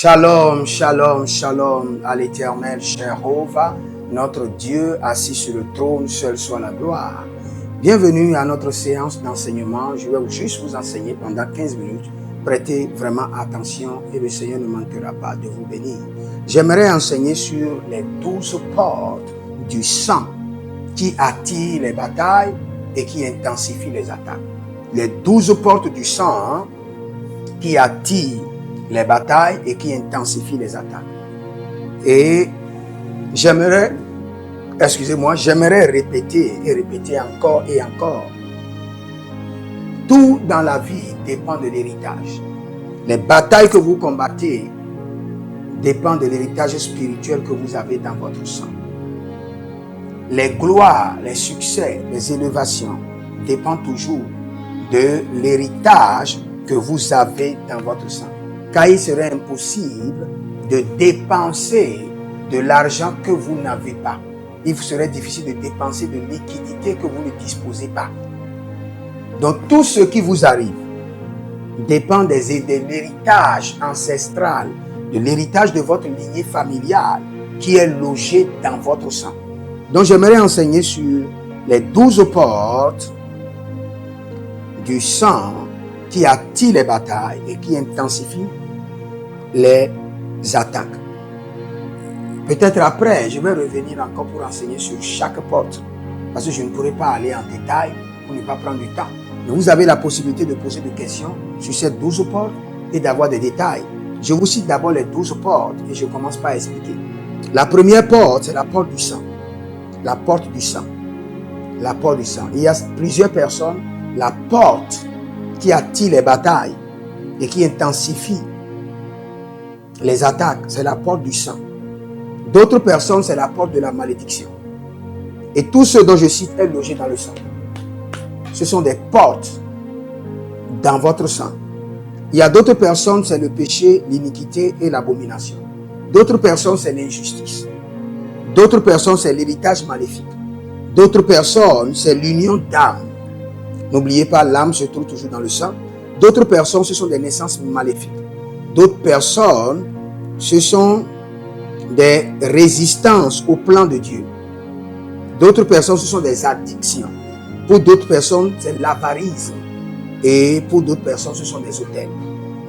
Shalom, shalom, shalom à l'Éternel, Jéhovah, notre Dieu assis sur le trône, seul soit la gloire. Bienvenue à notre séance d'enseignement. Je vais juste vous enseigner pendant 15 minutes. Prêtez vraiment attention et le Seigneur ne manquera pas de vous bénir. J'aimerais enseigner sur les 12 portes du sang qui attirent les batailles et qui intensifient les attaques. Les 12 portes du sang qui attirent les batailles et qui intensifient les attaques. Et j'aimerais répéter et répéter encore et encore. Tout dans la vie dépend de l'héritage. Les batailles que vous combattez dépendent de l'héritage spirituel que vous avez dans votre sang. Les gloires, les succès, les élévations dépendent toujours de l'héritage que vous avez dans votre sang. Car il serait impossible de dépenser de l'argent que vous n'avez pas. Il serait difficile de dépenser de liquidités que vous ne disposez pas. Donc tout ce qui vous arrive dépend de l'héritage ancestral, de l'héritage de votre lignée familiale qui est logé dans votre sang. Donc j'aimerais enseigner sur les 12 portes du sang qui attirent les batailles et qui intensifient les attaques. Peut-être après, je vais revenir encore pour enseigner sur chaque porte, parce que je ne pourrai pas aller en détail pour ne pas prendre du temps. Mais vous avez la possibilité de poser des questions sur ces 12 portes et d'avoir des détails. Je vous cite d'abord les 12 portes et je commence par expliquer. La première porte, c'est la porte du sang. La porte du sang. La porte du sang. Il y a plusieurs personnes. La porte qui attire les batailles et qui intensifie les attaques, c'est la porte du sang. D'autres personnes, c'est la porte de la malédiction. Et tout ce dont je cite est logé dans le sang. Ce sont des portes dans votre sang. Il y a d'autres personnes, c'est le péché, l'iniquité et l'abomination. D'autres personnes, c'est l'injustice. D'autres personnes, c'est l'héritage maléfique. D'autres personnes, c'est l'union d'âme. N'oubliez pas, l'âme se trouve toujours dans le sang. D'autres personnes, ce sont des naissances maléfiques. D'autres personnes, ce sont des résistances au plan de Dieu. D'autres personnes, ce sont des addictions. Pour d'autres personnes, c'est l'avarisme. Et pour d'autres personnes, ce sont des hôtels.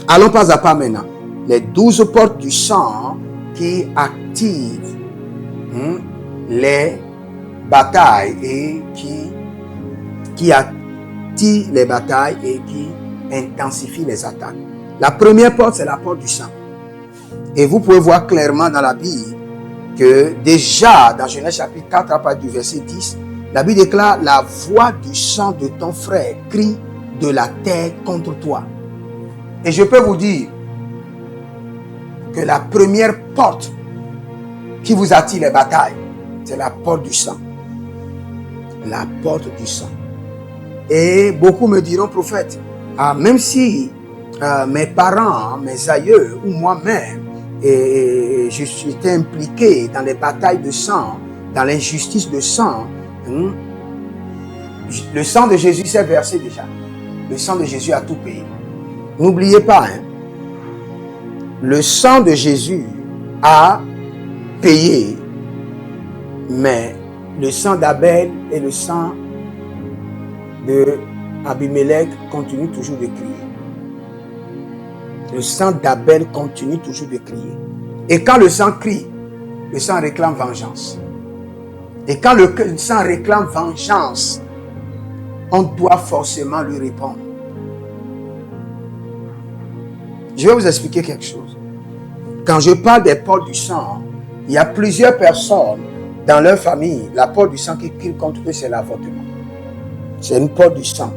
Allons pas à pas maintenant. Les 12 portes du sang qui activent les batailles et qui attirent les batailles et qui intensifient les attaques. La première porte, c'est la porte du sang. Et vous pouvez voir clairement dans la Bible que déjà, dans Genèse chapitre 4, à partir du verset 10, la Bible déclare: la voix du sang de ton frère crie de la terre contre toi. Et je peux vous dire que la première porte qui vous attire les batailles, c'est la porte du sang. La porte du sang. Et beaucoup me diront: prophète, même si mes parents, mes aïeux ou moi-même, et je suis impliqué dans les batailles de sang, dans l'injustice de sang, le sang de Jésus s'est versé déjà. Le sang de Jésus a tout payé. N'oubliez pas, le sang de Jésus a payé, mais le sang d'Abel et le sang de Abimelech continuent toujours de crier. Le sang d'Abel continue toujours de crier. Et quand le sang crie, le sang réclame vengeance. Et quand le sang réclame vengeance, on doit forcément lui répondre. Je vais vous expliquer quelque chose. Quand je parle des portes du sang, il y a plusieurs personnes dans leur famille. La porte du sang qui crie contre eux, c'est l'avortement. C'est une porte du sang.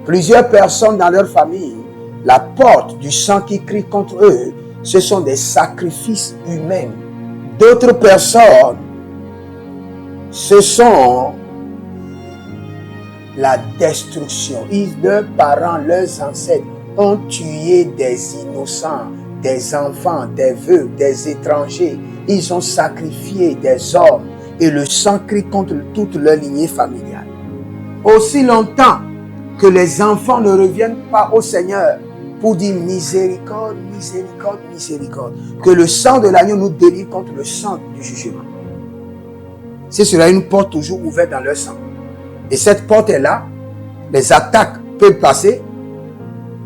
Plusieurs personnes dans leur famille, la porte du sang qui crie contre eux, ce sont des sacrifices humains. D'autres personnes, ce sont la destruction. Leurs parents, leurs ancêtres ont tué des innocents, des enfants, des veuves, des étrangers. Ils ont sacrifié des hommes et le sang crie contre toute leur lignée familiale. Aussi longtemps que les enfants ne reviennent pas au Seigneur, pour dire miséricorde, miséricorde, miséricorde. Que le sang de l'agneau nous délivre contre le sang du jugement. C'est cela une porte toujours ouverte dans leur sang. Et cette porte est là. Les attaques peuvent passer.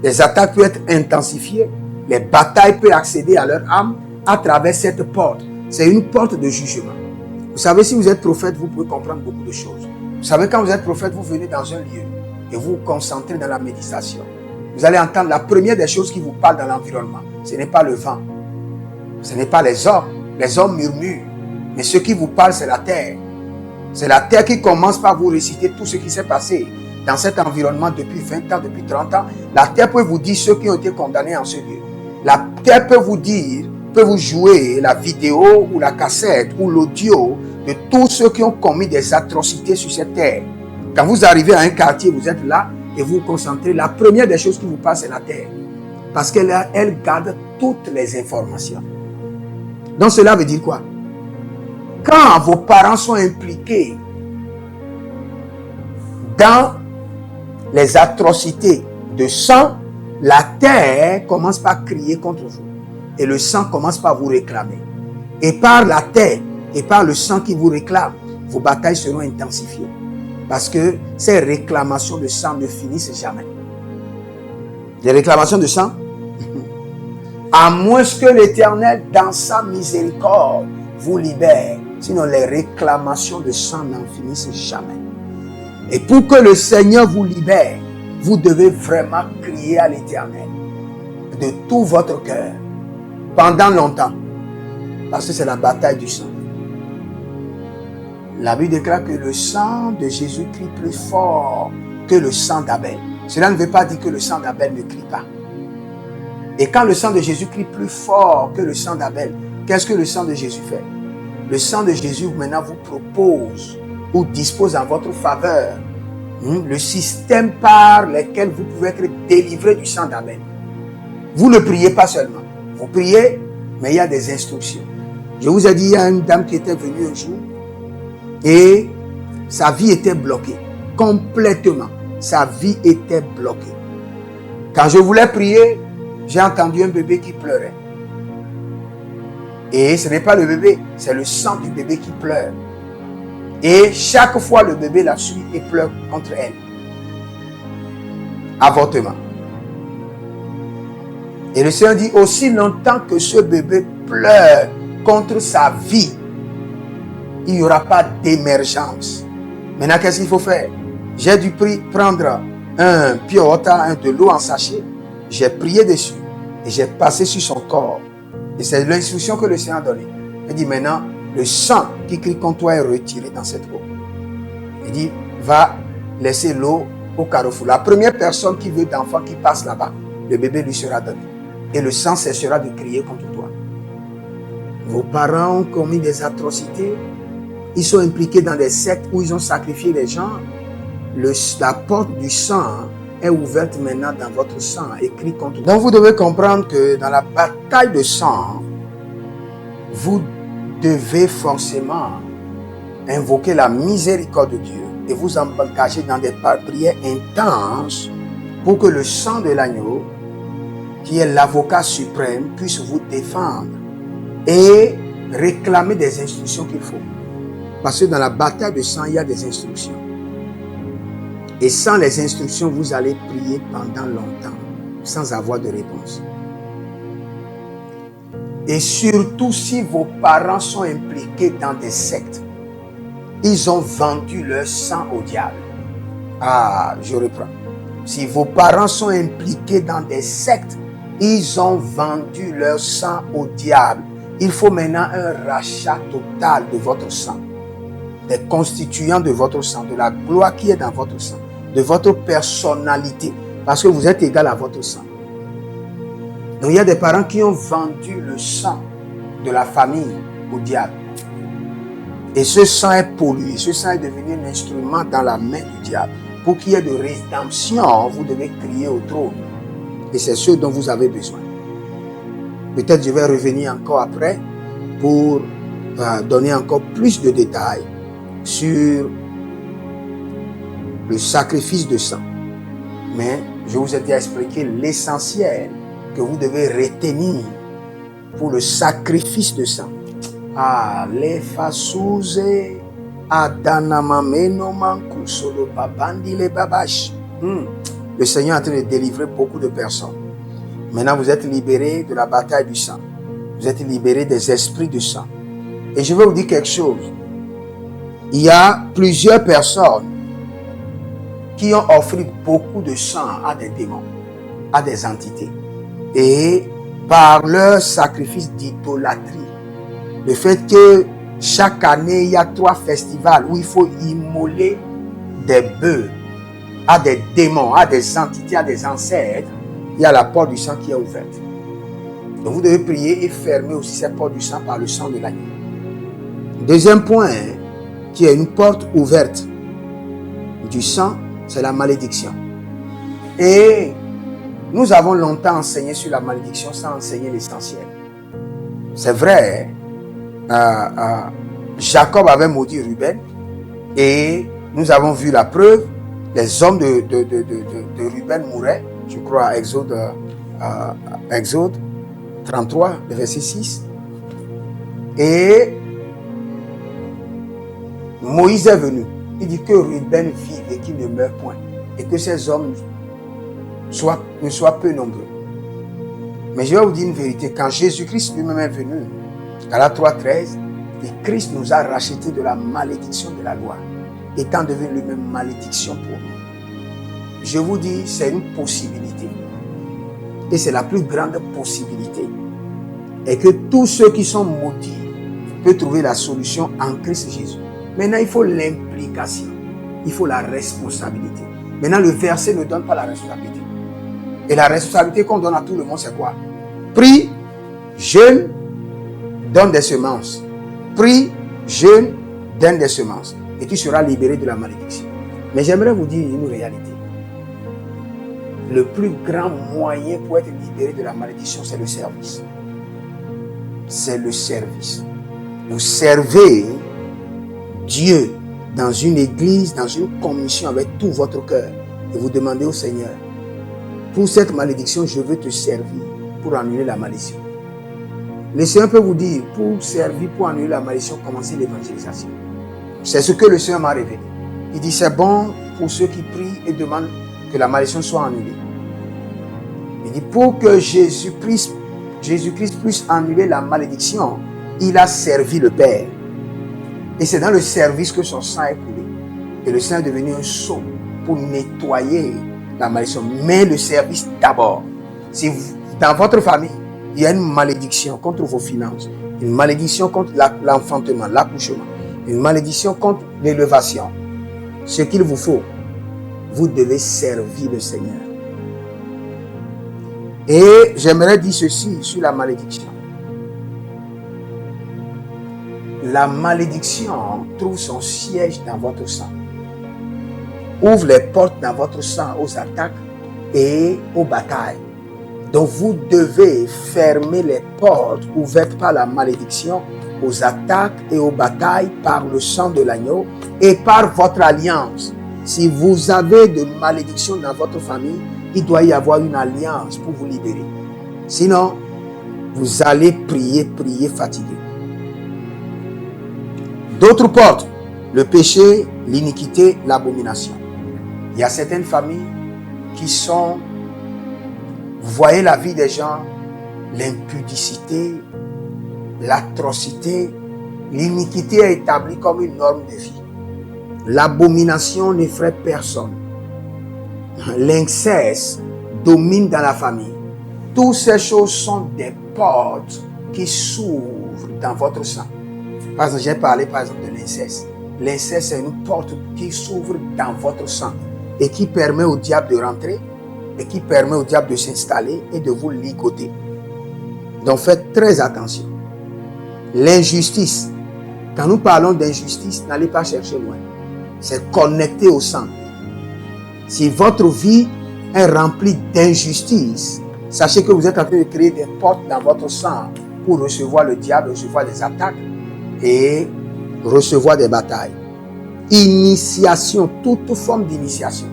Les attaques peuvent être intensifiées. Les batailles peuvent accéder à leur âme à travers cette porte. C'est une porte de jugement. Vous savez, si vous êtes prophète, vous pouvez comprendre beaucoup de choses. Vous savez, quand vous êtes prophète, vous venez dans un lieu et vous vous concentrez dans la méditation. Vous allez entendre la première des choses qui vous parle dans l'environnement. Ce n'est pas le vent. Ce n'est pas les hommes. Les hommes murmurent. Mais ce qui vous parle, c'est la terre. C'est la terre qui commence par vous réciter tout ce qui s'est passé dans cet environnement depuis 20 ans, depuis 30 ans. La terre peut vous dire ceux qui ont été condamnés en ce lieu. La terre peut vous dire, peut vous jouer la vidéo ou la cassette ou l'audio de tous ceux qui ont commis des atrocités sur cette terre. Quand vous arrivez à un quartier, vous êtes là et vous vous concentrez. La première des choses qui vous passe, c'est la terre. Parce qu'elle garde toutes les informations. Donc cela veut dire quoi? Quand vos parents sont impliqués dans les atrocités de sang, la terre commence par crier contre vous. Et le sang commence par vous réclamer. Et par la terre et par le sang qui vous réclame, vos batailles seront intensifiées. Parce que ces réclamations de sang ne finissent jamais. Les réclamations de sang, à moins que l'Éternel, dans sa miséricorde, vous libère. Sinon, les réclamations de sang n'en finissent jamais. Et pour que le Seigneur vous libère, vous devez vraiment crier à l'Éternel de tout votre cœur, pendant longtemps. Parce que c'est la bataille du sang. La Bible déclare que le sang de Jésus crie plus fort que le sang d'Abel. Cela ne veut pas dire que le sang d'Abel ne crie pas. Et quand le sang de Jésus crie plus fort que le sang d'Abel, qu'est-ce que le sang de Jésus fait? Le sang de Jésus maintenant vous propose ou dispose en votre faveur le système par lequel vous pouvez être délivré du sang d'Abel. Vous ne priez pas seulement. Vous priez, mais il y a des instructions. Je vous ai dit, il y a une dame qui était venue un jour et sa vie était bloquée. Complètement. Sa vie était bloquée. Quand je voulais prier, j'ai entendu un bébé qui pleurait. Et ce n'est pas le bébé, c'est le sang du bébé qui pleure. Et chaque fois, le bébé la suit et pleure contre elle. Avortement. Et le Seigneur dit, aussi longtemps que ce bébé pleure contre sa vie, il n'y aura pas d'émergence. Maintenant, qu'est-ce qu'il faut faire? J'ai dû prendre un pure water, de l'eau en sachet. J'ai prié dessus et j'ai passé sur son corps. Et c'est l'instruction que le Seigneur a donnée. Il dit maintenant, le sang qui crie contre toi est retiré dans cette eau. Il dit, va laisser l'eau au carrefour. La première personne qui veut d'enfant qui passe là-bas, le bébé lui sera donné. Et le sang cessera de crier contre toi. Vos parents ont commis des atrocités. Ils sont impliqués dans des sectes où ils ont sacrifié les gens. La porte du sang est ouverte maintenant dans votre sang, écrit contre. Donc vous devez comprendre que dans la bataille de sang, vous devez forcément invoquer la miséricorde de Dieu et vous engager dans des prières intenses pour que le sang de l'agneau, qui est l'avocat suprême, puisse vous défendre et réclamer des instructions qu'il faut. Parce que dans la bataille de sang, il y a des instructions. Et sans les instructions, vous allez prier pendant longtemps, sans avoir de réponse. Et surtout si vos parents sont impliqués dans des sectes, ils ont vendu leur sang au diable. Ah, je reprends. Si vos parents sont impliqués dans des sectes, ils ont vendu leur sang au diable. Il faut maintenant un rachat total de votre sang, des constituants de votre sang, de la gloire qui est dans votre sang, de votre personnalité, parce que vous êtes égal à votre sang. Donc il y a des parents qui ont vendu le sang de la famille au diable. Et ce sang est pollué, ce sang est devenu un instrument dans la main du diable. Pour qu'il y ait de rédemption, vous devez crier au trône. Et c'est ce dont vous avez besoin. Peut-être je vais revenir encore après pour donner encore plus de détails sur le sacrifice de sang. Mais je vous ai déjà expliqué l'essentiel que vous devez retenir pour le sacrifice de sang. Ah, les fasouze, adanamameno manku solo babandi les babash. Le Seigneur est en train de délivrer beaucoup de personnes. Maintenant, vous êtes libérés de la bataille du sang. Vous êtes libérés des esprits du sang. Et je vais vous dire quelque chose. Il y a plusieurs personnes qui ont offert beaucoup de sang à des démons, à des entités. Et par leur sacrifice d'idolâtrie, le fait que chaque année, il y a 3 festivals où il faut immoler des bœufs à des démons, à des entités, à des ancêtres, il y a la porte du sang qui est ouverte. Donc vous devez prier et fermer aussi cette porte du sang par le sang de l'agneau. Deuxième point, qui est une porte ouverte du sang, c'est la malédiction. Et nous avons longtemps enseigné sur la malédiction sans enseigner l'essentiel. C'est vrai, Jacob avait maudit Ruben et nous avons vu la preuve. Les hommes de Ruben mouraient, je crois, à Exode 33, le verset 6. Et Moïse est venu. Il dit que Ruben vive et qu'il ne meure point. Et que ces hommes ne soient peu nombreux. Mais je vais vous dire une vérité. Quand Jésus-Christ lui-même est venu, Galates 3,13, et Christ nous a rachetés de la malédiction de la loi, étant devenu lui-même malédiction pour nous. Je vous dis, c'est une possibilité. Et c'est la plus grande possibilité. Et que tous ceux qui sont maudits peuvent trouver la solution en Christ Jésus. Maintenant, il faut l'implication. Il faut la responsabilité. Maintenant, le verset ne donne pas la responsabilité. Et la responsabilité qu'on donne à tout le monde, c'est quoi? Prie, jeûne, donne des semences. Prie, jeûne, donne des semences. Et tu seras libéré de la malédiction. Mais j'aimerais vous dire une réalité. Le plus grand moyen pour être libéré de la malédiction, c'est le service. C'est le service. Vous servez Dieu dans une église, dans une commission avec tout votre cœur. Et vous demandez au Seigneur, pour cette malédiction, je veux te servir pour annuler la malédiction. Le Seigneur peut vous dire, pour servir, pour annuler la malédiction, commencez l'évangélisation. C'est ce que le Seigneur m'a révélé. Il dit, c'est bon pour ceux qui prient et demandent que la malédiction soit annulée. Il dit, pour que Jésus-Christ puisse annuler la malédiction, il a servi le Père. Et c'est dans le service que son sang est coulé. Et le sang est devenu un sceau pour nettoyer la malédiction. Mais le service d'abord. Si vous, dans votre famille, il y a une malédiction contre vos finances, une malédiction contre l'enfantement, l'accouchement, une malédiction contre l'élevation, ce qu'il vous faut, vous devez servir le Seigneur. Et j'aimerais dire ceci sur la malédiction. La malédiction trouve son siège dans votre sang. Ouvre les portes dans votre sang aux attaques et aux batailles. Donc vous devez fermer les portes ouvertes par la malédiction aux attaques et aux batailles par le sang de l'agneau et par votre alliance. Si vous avez de malédiction dans votre famille, il doit y avoir une alliance pour vous libérer. Sinon, vous allez prier fatigué. D'autres portes, le péché, l'iniquité, l'abomination. Il y a certaines familles qui sont, vous voyez la vie des gens, l'impudicité, l'atrocité, l'iniquité est établie comme une norme de vie. L'abomination n'effraie personne. L'inceste domine dans la famille. Toutes ces choses sont des portes qui s'ouvrent dans votre sang. Par exemple, j'ai parlé par exemple de l'inceste. L'inceste, c'est une porte qui s'ouvre dans votre sang et qui permet au diable de rentrer et qui permet au diable de s'installer et de vous ligoter. Donc faites très attention. L'injustice. Quand nous parlons d'injustice, n'allez pas chercher loin. C'est connecté au sang. Si votre vie est remplie d'injustice, sachez que vous êtes en train de créer des portes dans votre sang pour recevoir le diable, recevoir des attaques et recevoir des batailles. Initiation, toute forme d'initiation.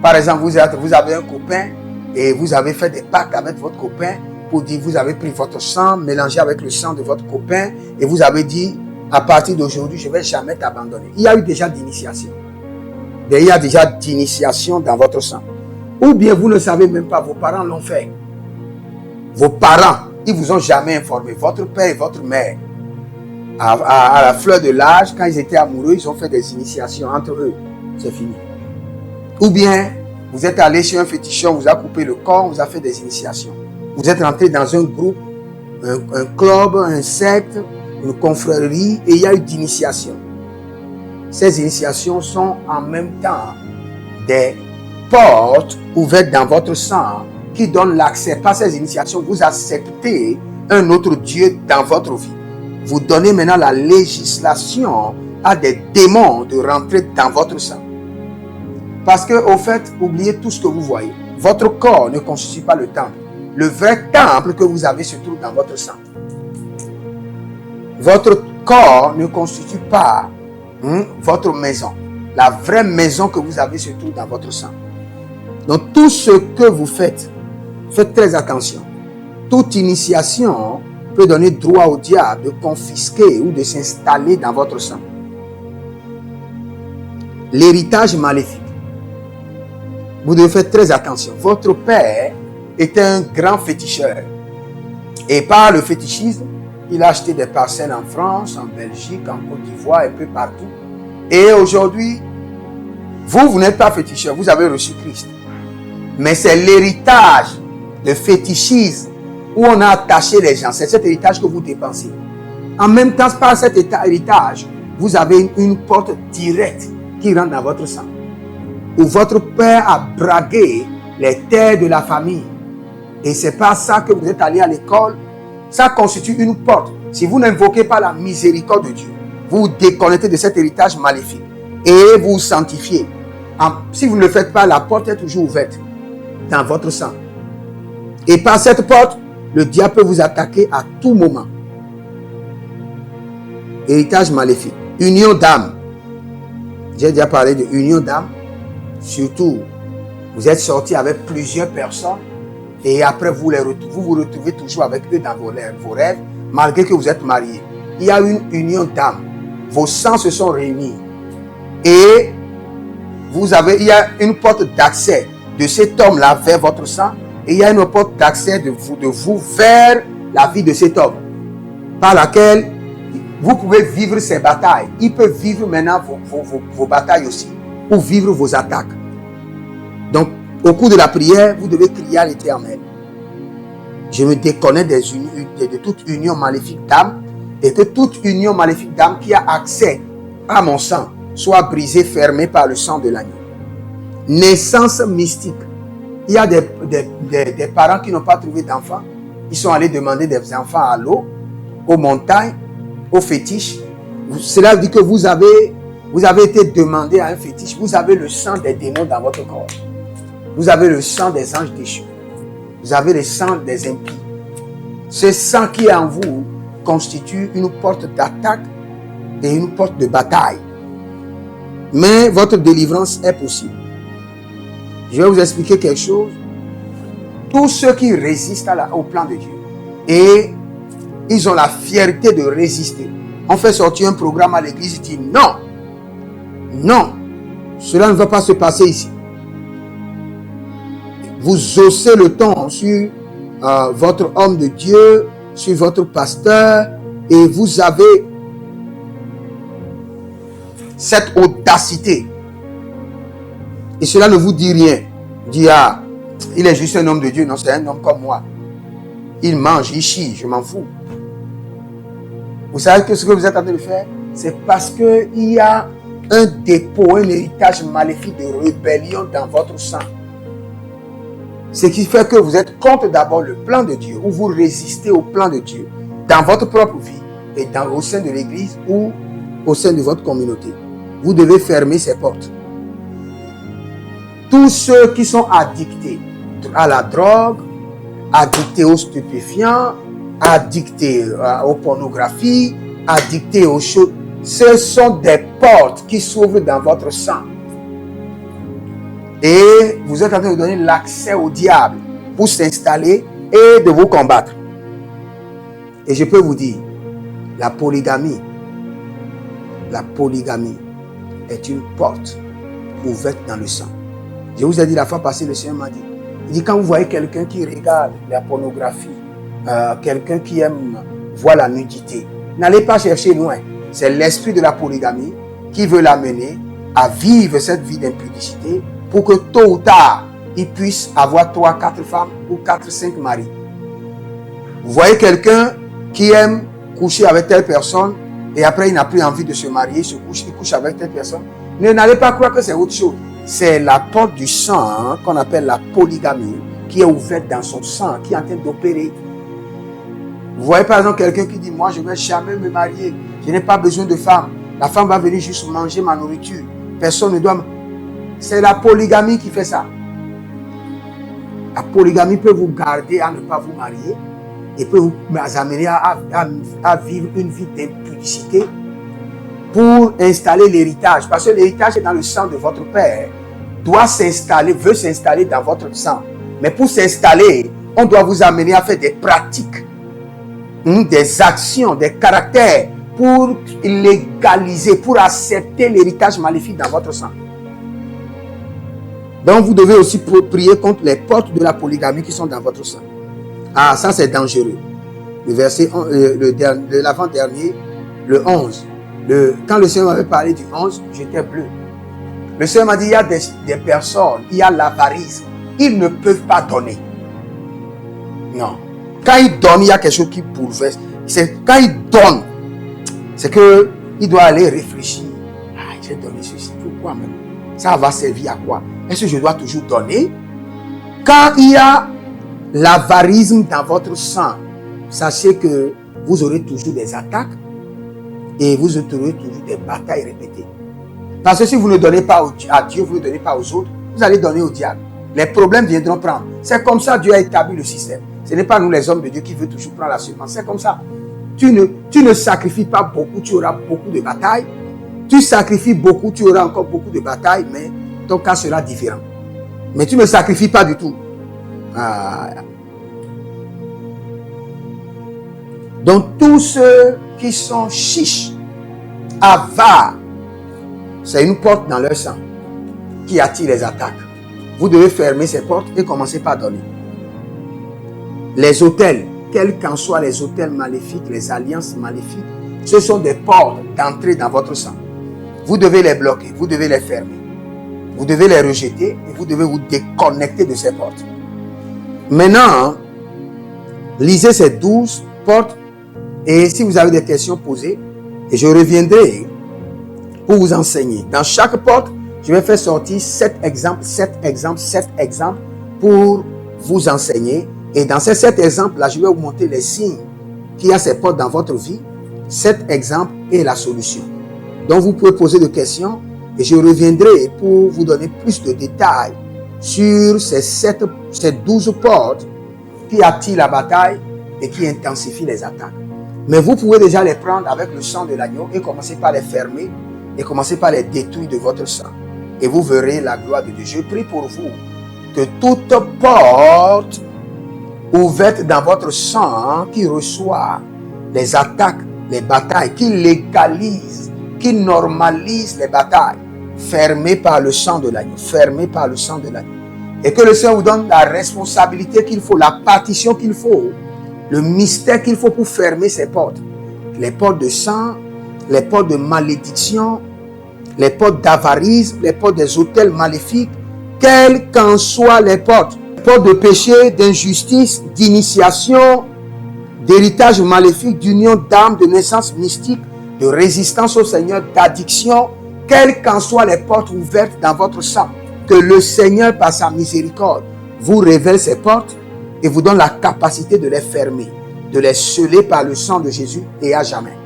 Par exemple, vous avez un copain et vous avez fait des pactes avec votre copain pour dire, vous avez pris votre sang, mélangé avec le sang de votre copain et vous avez dit, à partir d'aujourd'hui, je ne vais jamais t'abandonner. Il y a eu déjà d'initiation. Il y a déjà d'initiation dans votre sang. Ou bien vous ne savez même pas, vos parents l'ont fait. Vos parents, ils ne vous ont jamais informé. Votre père et votre mère, à la fleur de l'âge, quand ils étaient amoureux, ils ont fait des initiations entre eux. C'est fini. Ou bien, vous êtes allé chez un féticheur, on vous a coupé le corps, on vous a fait des initiations. Vous êtes rentré dans un groupe, un club, un secte, une confrérie, et il y a eu d'initiation. Ces initiations sont en même temps des portes ouvertes dans votre sang qui donnent l'accès. Par ces initiations, vous acceptez un autre Dieu dans votre vie. Vous donnez maintenant la législation à des démons de rentrer dans votre sang. Parce que, au fait, oubliez tout ce que vous voyez. Votre corps ne constitue pas le temple. Le vrai temple que vous avez se trouve dans votre sang. Votre corps ne constitue pas votre maison. La vraie maison que vous avez se trouve dans votre sang. Donc, tout ce que vous faites, faites très attention. Toute initiation peut donner droit au diable de confisquer ou de s'installer dans votre sang. L'héritage maléfique. Vous devez faire très attention. Votre père était un grand féticheur. Et par le fétichisme, il a acheté des parcelles en France, en Belgique, en Côte d'Ivoire, un peu partout. Et aujourd'hui, vous n'êtes pas féticheur, vous avez reçu Christ. Mais c'est l'héritage de fétichisme où on a attaché les gens. C'est cet héritage que vous dépensez. En même temps, par cet héritage, vous avez une porte directe qui rentre dans votre sang. Où votre père a bragué les terres de la famille. Et c'est pas ça que vous êtes allé à l'école. Ça constitue une porte. Si vous n'invoquez pas la miséricorde de Dieu, vous vous déconnectez de cet héritage maléfique. Et vous vous sanctifiez. Si vous ne le faites pas, la porte est toujours ouverte dans votre sang. Et par cette porte, le diable peut vous attaquer à tout moment. Héritage maléfique. Union d'âme. J'ai déjà parlé de union d'âme. Surtout, vous êtes sorti avec plusieurs personnes et après vous vous retrouvez toujours avec eux dans vos rêves, malgré que vous êtes mariés. Il y a une union d'âme. Vos sangs se sont réunis. Et il y a une porte d'accès de cet homme-là vers votre sang. Et il y a une porte d'accès de vous vers la vie de cet homme. Par laquelle vous pouvez vivre ces batailles. Il peut vivre maintenant vos batailles aussi. Ou vivre vos attaques. Donc, au cours de la prière, vous devez crier à l'Éternel. Je me déconnais de toute union maléfique d'âme et que toute union maléfique d'âme qui a accès à mon sang soit brisée, fermée par le sang de l'agneau. Naissance mystique. Il y a des parents qui n'ont pas trouvé d'enfants. Ils sont allés demander des enfants à l'eau, aux montagnes, aux fétiches. Cela dit que vous avez été demandé à un fétiche. Vous avez le sang des démons dans votre corps. Vous avez le sang des anges déchus. Vous avez le sang des impies. Ce sang qui est en vous constitue une porte d'attaque et une porte de bataille. Mais votre délivrance est possible. Je vais vous expliquer quelque chose. Tous ceux qui résistent au plan de Dieu et ils ont la fierté de résister. On fait sortir un programme à l'église, il dit non. Non, cela ne va pas se passer ici. Vous haussez le ton sur votre homme de Dieu, sur votre pasteur, et vous avez cette audacité. Et cela ne vous dit rien. Dit, ah, il est juste un homme de Dieu. Non, c'est un homme comme moi. Il mange, il chie, je m'en fous. Vous savez que ce que vous êtes en train de faire, c'est parce qu'il y a un dépôt, un héritage maléfique de rébellion dans votre sang. Ce qui fait que vous êtes contre d'abord le plan de Dieu, ou vous résistez au plan de Dieu dans votre propre vie et au sein de l'église ou au sein de votre communauté. Vous devez fermer ces portes. Tous ceux qui sont addictés à la drogue, addictés aux stupéfiants, addictés aux pornographies, addictés aux choses, ce sont des portes qui s'ouvrent dans votre sang. Et vous êtes en train de donner l'accès au diable pour s'installer et de vous combattre. Et je peux vous dire, la polygamie est une porte ouverte dans le sang. Je vous ai dit la fois passée, le Seigneur m'a dit, il dit, quand vous voyez quelqu'un qui regarde la pornographie, quelqu'un qui aime voir la nudité, n'allez pas chercher loin. C'est l'esprit de la polygamie qui veut l'amener à vivre cette vie d'impudicité pour que tôt ou tard, il puisse avoir 3, 4 femmes ou 4, 5 maris. Vous voyez quelqu'un qui aime coucher avec telle personne et après il n'a plus envie de se marier, il couche avec telle personne. N'allez pas croire que c'est autre chose. C'est la porte du sang qu'on appelle la polygamie qui est ouverte dans son sang, qui est en train d'opérer. Vous voyez par exemple quelqu'un qui dit, moi je ne vais jamais me marier, je n'ai pas besoin de femme. La femme va venir juste manger ma nourriture. Personne ne doit... C'est la polygamie qui fait ça. La polygamie peut vous garder à ne pas vous marier et peut vous amener à vivre une vie d'impudicité pour installer l'héritage. Parce que l'héritage est dans le sang de votre père. Veut s'installer dans votre sang. Mais pour s'installer, on doit vous amener à faire des pratiques, des actions, des caractères pour légaliser, pour accepter l'héritage maléfique dans votre sang. Donc vous devez aussi prier contre les portes de la polygamie qui sont dans votre sang. Ah, ça c'est dangereux. Le verset, de l'avant-dernier, le 11. Quand le Seigneur m'avait parlé du 11, j'étais bleu. Le Seigneur m'a dit, il y a des personnes, il y a l'avarisme. Ils ne peuvent pas donner. Non. Quand ils donnent, il y a quelque chose qui bouleverse. Quand ils donnent, c'est qu'il doit aller réfléchir. Ah, j'ai donné ceci. Pourquoi même? Ça va servir à quoi? Est-ce que je dois toujours donner? Quand il y a l'avarisme dans votre sang, sachez que vous aurez toujours des attaques et vous aurez toujours des batailles répétées. Parce que si vous ne donnez pas à Dieu, vous ne donnez pas aux autres, vous allez donner au diable. Les problèmes viendront prendre. C'est comme ça que Dieu a établi le système. Ce n'est pas nous les hommes de Dieu qui veulent toujours prendre la semence. C'est comme ça. Tu ne sacrifies pas beaucoup, tu auras beaucoup de batailles. Tu sacrifies beaucoup, tu auras encore beaucoup de batailles, mais ton cas sera différent. Mais tu ne sacrifies pas du tout. Ah. Donc tous ceux qui sont chiches, avares, c'est une porte dans leur sang qui attire les attaques. Vous devez fermer ces portes et commencer par donner. Les autels, quels qu'en soient les autels maléfiques, les alliances maléfiques, ce sont des portes d'entrée dans votre sang. Vous devez les bloquer, vous devez les fermer. Vous devez les rejeter et vous devez vous déconnecter de ces portes. Maintenant, lisez ces 12 portes et si vous avez des questions, posées et je reviendrai pour vous enseigner. Dans chaque porte, je vais faire sortir 7 exemples pour vous enseigner. Et dans ces 7 exemples-là, je vais vous montrer les signes qu'il y a ces portes dans votre vie. 7 exemples et la solution. Donc, vous pouvez poser des questions et je reviendrai pour vous donner plus de détails sur ces 12 portes qui attirent la bataille et qui intensifient les attaques. Mais vous pouvez déjà les prendre avec le sang de l'agneau et commencer par les fermer et commencer par les détruire de votre sang. Et vous verrez la gloire de Dieu. Je prie pour vous que toute porte ouverte dans votre sang qui reçoit les attaques, les batailles, qui légalise, qui normalise les batailles, fermées par le sang de l'agneau, fermées par le sang de l'agneau. Et que le Seigneur vous donne la responsabilité qu'il faut, la partition qu'il faut, le mystère qu'il faut pour fermer ces portes. Les portes de sang, les portes de malédiction, les portes d'avarisme, les portes des autels maléfiques, quelles qu'en soient les portes de péché, d'injustice, d'initiation, d'héritage maléfique, d'union d'âme, de naissance mystique, de résistance au Seigneur, d'addiction, quelles qu'en soient les portes ouvertes dans votre sang, que le Seigneur, par sa miséricorde, vous révèle ces portes et vous donne la capacité de les fermer, de les sceller par le sang de Jésus et à jamais.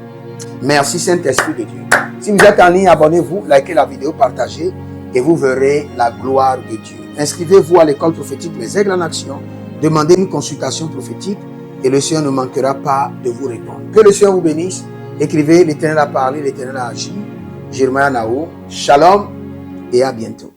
Merci Saint-Esprit de Dieu. Si vous êtes en ligne, abonnez-vous, likez la vidéo, partagez et vous verrez la gloire de Dieu. Inscrivez-vous à l'école prophétique Les Aigles en Action. Demandez une consultation prophétique et le Seigneur ne manquera pas de vous répondre. Que le Seigneur vous bénisse. Écrivez, l'Éternel a parlé, l'Éternel a agi. Jeremiah Nao. Shalom et à bientôt.